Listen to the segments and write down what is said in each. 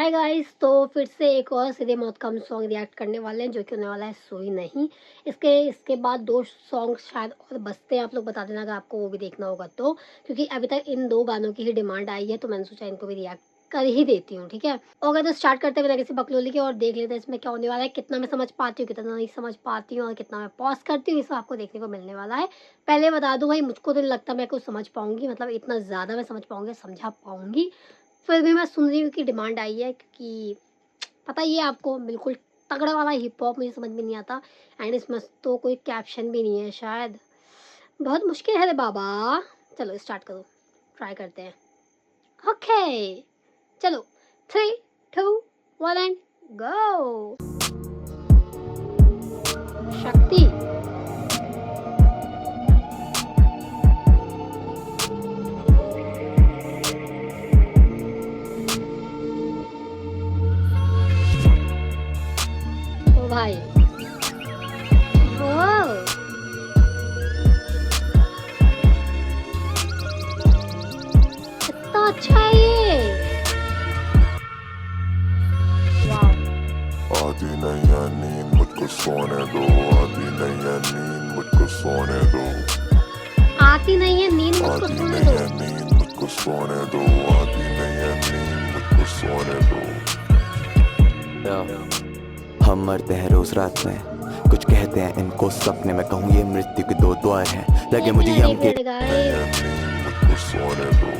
Hi guys, तो फिर से एक और सीधे मौत का हम सॉन्ग रिएक्ट करने वाले हैं जो कि होने वाला है सोई नहीं। इसके बाद 2 सॉन्ग शायद और बचते हैं, आप लोग बता देना अगर आपको वो भी देखना होगा तो, क्योंकि अभी तक इन 2 गानों की ही डिमांड आई है तो मैंने सोचा इनको भी रिएक्ट कर ही देती हूँ, ठीक है। ओके, तो स्टार्ट करते हैं बिना किसी बकलोली के और देख लेते हैं इसमें क्या होने वाला है, कितना मैं समझ पाती हूँ, कितना नहीं समझ पाती हूँ और कितना मैं पॉज़ करती हूँ, ये सब आपको देखने को मिलने वाला है। पहले बता दूँ भाई, मुझको तो नहीं लगता मैं कुछ समझ पाऊँगी, मतलब इतना ज़्यादा मैं समझ पाऊँगी, समझा पाऊँगी। फिर भी मैं सुन रही हूँ कि डिमांड आई है, क्योंकि पता ही है आपको, बिल्कुल तगड़ा वाला हिप हॉप मुझे समझ में नहीं आता। एंड इसमें तो कोई कैप्शन भी नहीं है शायद, बहुत मुश्किल है रे बाबा। चलो स्टार्ट करो, ट्राई करते हैं। ओके, चलो 3 2 1 एंड गो। शक्ति। ओ भाई, वाह, कितना अच्छा है ये। वाह, आधी नहीं है नींद मुझको सोने दो, आधी नहीं है नींद मुझको सोने दो, आती नहीं है नींद मुझको आधी सोने नहीं दो। है नींद मुझको सोने दो, आधी नहीं है नींद मुझको सोने दो। हम मरते हैं रोज रात में, कुछ कहते हैं इनको सपने में, कहूँ ये मृत्यु के 2 द्वार हैं, लगे मुझे यम के। नहीं है नींद मुझको सोने दो।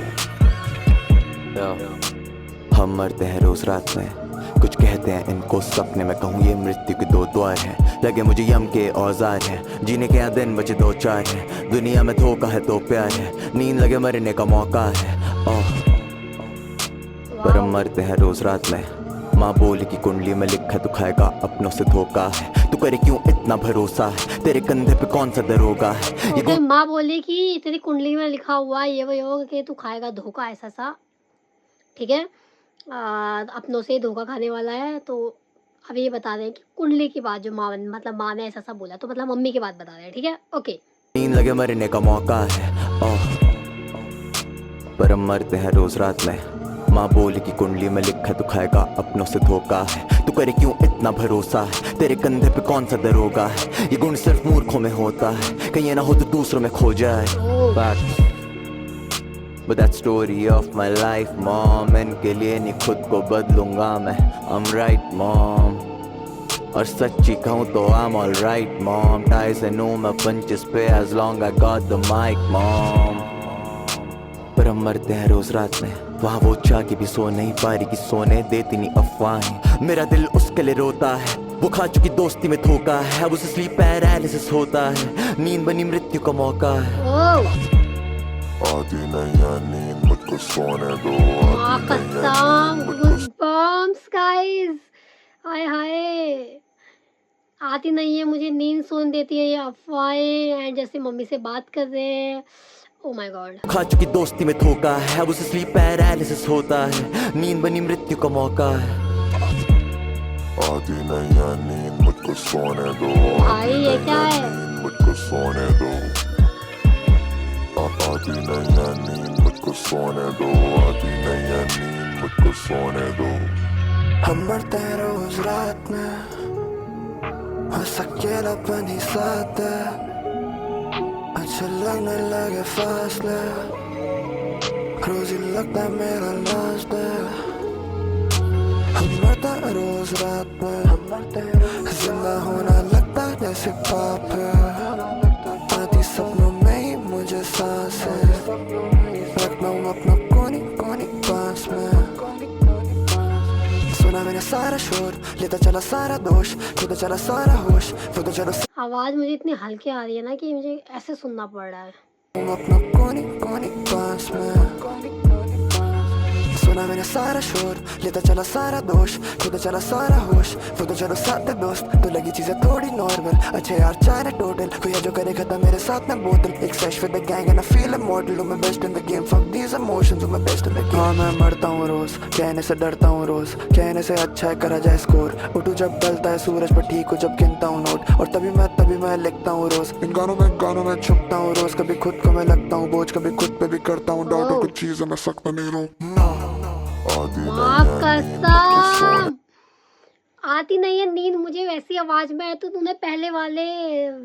हम मरते हैं रोज रात में, कुछ कहते हैं इनको सपने में, कहूँ ये मृत्यु के 2 द्वार हैं, लगे मुझे यम के औजार हैं, जीने के यहाँ दिन बचे 2-4 हैं, दुनिया में धोखा है तो प्यार है, नींद लगे मरने का मौका है। पर हम मरते हैं रोज रात में, माँ बोली की कुंडली में लिखा तू खाएगा अपनों से धोखा है, तू करे क्यों इतना भरोसा है, तेरे कंधे पे कौन सा दरोगा है। ये माँ बोली कि तेरी कुंडली में लिखा हुआ है ये वो योग कि तू खाएगा धोखा, ऐसा सा, ठीक है। अपनों से धोखा खाने वाला है। तो अभी ये बता रहे हैं कि कुंडली की बात, जो माँ मतलब माँ ने ऐसा सा बोला, तो मतलब मम्मी की बात बता रहे हैं, ठीक है। ओके, नींद लगे मरने का मौका है। पर हम मरते हैं रोज रात में, माँ बोली की कुंडली में लिखा तू खाएगा अपनों से धोखा है, तू करे क्यों इतना भरोसा है, तेरे कंधे पे कौन सा दरोगा है, ये गुण सिर्फ मूर्खों में होता है, कहीं ये ना हो तो दूसरों में खो जाए। But that story of my life, mom, इनके लिए नहीं खुद को बदलूंगा मैं, I'm right, mom, और सच्ची कहूँ तो I'm alright, mom, ties and no मैं पंचेस पे as long I got the mic, mom। पर हम मरते हैं रोज रात में, वहाँ वो चाकी भी सो नहीं पा रही कि सोने देती नहीं अफवाहें, मेरा दिल उसके लिए रोता है, वो खा चुकी दोस्ती में धोखा है, अब उसे स्लीप पैरालिसिस होता है, नींद बनी मृत्यु का मौका है। आधी नहीं है नींद मुझको सोने दो, आधी नहीं है नींद मुझको बम्स गाइस, हाय हाय, आती नहीं है मुझे नींद, सोने देती है ये अफवाहें, एंड जैसे मम्मी से बात कर रहे हैं। ओ माय गॉड, खा चुकी दोस्ती में धोखा है, अब उसे स्लीप पैरालिसिस होता है, नींद बनी मृत्यु का मौका है। आधी नहीं है नींद मुझको सोने दो, भाई ये क्या है। नींद मुझको सोने दो, आधी नहीं है नींद मुझको सोने दो, आधी नहीं है नींद मुझको सोने दो। हम मरते हैं रोज रात में, बस अकेलापन ही साथ है, अच्छा लगने लगे फासले, रोज ही लगता है मेरा लास्ट है। हम मरते हैं रोज रात में, जिंदा होना लगता है जैसे पाप है, आती सपनों में ही मुझे सांस है, रखना हूँ अपना कोनी कोनी पास में, सुना मैंने सारा शोर, लेता चला सारा दोष, खुद चला सारा होश, खुद चलो आवाज मुझे इतनी हल्की आ रही है ना कि मुझे ऐसे सुनना पड़ रहा है। अपना कोनी कोनी पास में, सुना मैंने सारा शोर, लेता चला सारा दोष, खुद चला सारा होश, खुद चलो साथ दोस्त, तो लगी चीजें थोड़ी नॉर्मल, अच्छे यार चाहे टोटल, कोई जो करे खत्म मेरे साथ में बोतल, एक fresh with the gang and I feel immortal, हूं मैं best in the game, fuck these emotions, हूं मैं बेस्ट इन द गेम। हाँ मैं मरता हूँ रोज, कहने से डरता हूँ रोज, कहने से अच्छा है करा जाए स्कोर, उठू जब ढलता है सूरज पर ठीक हो जब गिनता हूँ नोट, और तभी मैं लिखता हूँ रोज, इन गानों में छुपता हूँ रोज, कभी खुद को मैं लगता हूँ बोझ, कभी खुद पे भी करता हूँ डाउट, कुछ चीजें मैं सकता नहीं रहूं। आती माँ नहीं है नींद मुझको सोने कसम, आती नहीं है नींद मुझे वैसी आवाज में है, तो तूने पहले वाले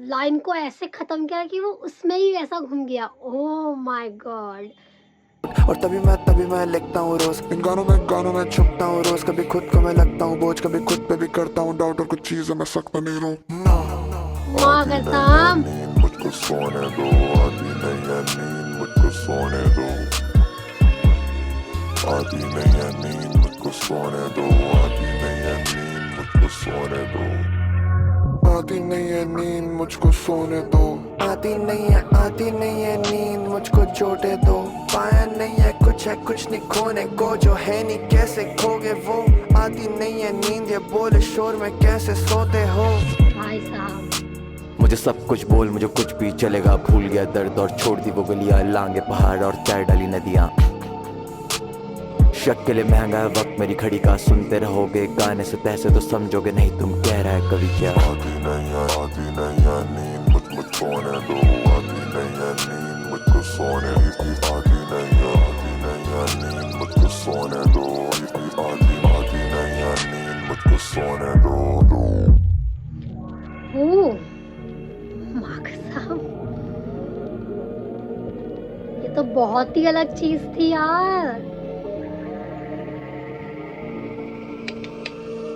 लाइन को ऐसे खत्म किया कि वो उसमें ही वैसा घूम गया। Oh my God. और तभी मैं लिखता हूँ रोज इन गानों में छुपता हूँ रोज। कभी खुद को मैं लगता हूँ बोझ, कभी खुद पे भी करता हूँ डाउट, और कुछ चीजें मैं सकता नहीं रहूं। माँ आती नहीं है कसम, नींद मुझको सोने दो, आती नहीं है नींद मुझको सोने दो, आती नहीं है नींद मुझको सोने दो, आती नहीं है नींद मुझको सोने दो, आती नहीं है नींद मुझको सोने दो, आती नहीं है नींद मुझको चोटे दो। पाया नहीं है कुछ नहीं खोने को, जो है नहीं कैसे खोगे वो। आती नहीं है नींद, ये बोले शोर में कैसे सोते हो। भाई साहब। मुझे सब कुछ बोल, मुझे कुछ भी चलेगा, भूल गया दर्द और छोड़ दी वो गलियां, लांगे पहाड़ और चाय डाली नदियां। शक के लिए महंगा है वक्त मेरी घड़ी का, सुनते रहोगे गाने से तैसे तो समझोगे नहीं तुम कह रहा है कभी क्या। आती नहीं है नींद मुझको सोने दो, आती नहीं है नींद मुझको सोने दो, आती नहीं है नींद मुझको सोने दो, आती नहीं है नींद मुझको सोने दो। ओह माँ कसम, ये तो बहुत ही अलग चीज थी यार।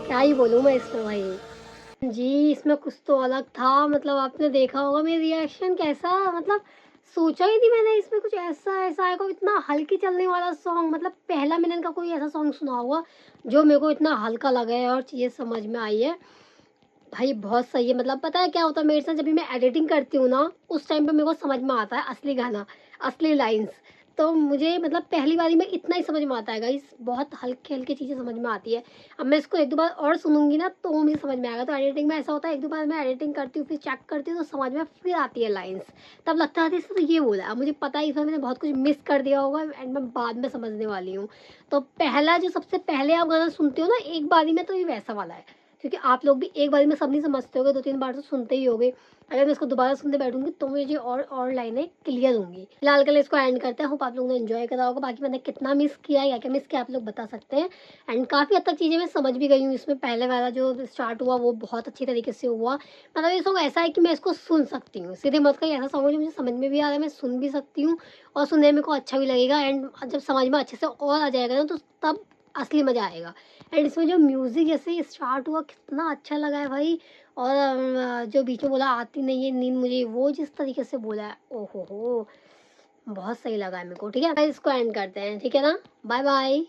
क्या ही बोलूं मैं इसमें भाई जी, इसमें कुछ तो अलग था। मतलब आपने देखा होगा मेरा रिएक्शन कैसा, मतलब सोचा ही नहीं मैंने इसमें कुछ ऐसा ऐसा आएगा, इतना हल्की चलने वाला सॉन्ग। मतलब पहला मैंने इनका कोई ऐसा सॉन्ग सुना होगा जो मेरे को इतना हल्का लगा है और चीज़ें समझ में आई है। भाई बहुत सही है। मतलब पता है क्या होता है मेरे साथ, जब भी मैं एडिटिंग करती हूँ ना, उस टाइम पे मेरे को समझ में आता है असली गाना, असली लाइंस। तो मुझे मतलब पहली बारी में इतना ही समझ में आता है गाइस, बहुत हल्की हल्की चीज़ें समझ में आती है। अब मैं इसको एक दो बार और सुनूंगी ना तो मुझे समझ में आएगा। तो एडिटिंग में ऐसा होता है, एक दो बार मैं एडिटिंग करती हूँ, फिर चेक करती हूँ, तो समझ में फिर आती है लाइंस। तब लगता है इसने तो ये बोला। अब मुझे पता है इसमें मैंने बहुत कुछ मिस कर दिया होगा एंड मैं बाद में समझने वाली हूँ। तो पहला जो सबसे पहले आप गाना सुनते हो ना एक बारी में, तो ये वैसा वाला है। क्योंकि आप लोग भी एक बारी में सब नहीं समझते होगे, 2-3 बार तो सुनते ही होगे। अगर मैं इसको दोबारा सुनने बैठूंगी तो मुझे और लाइनें क्लियर होंगी। फिलहाल के लिए इसको एंड करते हैं। होप आप लोगों ने एंजॉय करा होगा। बाकी मैंने कितना मिस किया या क्या मिस किया आप लोग बता सकते हैं। एंड काफ़ी हद तक चीज़ें मैं समझ भी गई हूँ इसमें। पहले वाला जो स्टार्ट हुआ वो बहुत अच्छी तरीके से हुआ। मतलब ये सॉन्ग ऐसा है कि मैं इसको सुन सकती हूँ, सीधे मत का ऐसा सॉन्ग है जो मुझे समझ में भी आ रहा है, मैं सुन भी सकती हूँ और सुनने में मेरे को अच्छा भी लगेगा। एंड जब समझ में अच्छे से और आ जाएगा ना, तो तब असली मज़ा आएगा। एंड इसमें जो म्यूज़िक जैसे स्टार्ट हुआ कितना अच्छा लगा है भाई। और जो बीच में बोला आती नहीं है नींद मुझे, वो जिस तरीके से बोला है, ओहो हो, बहुत सही लगा है मेरे को। ठीक है, इसको एंड करते हैं, ठीक है ना। Bye bye.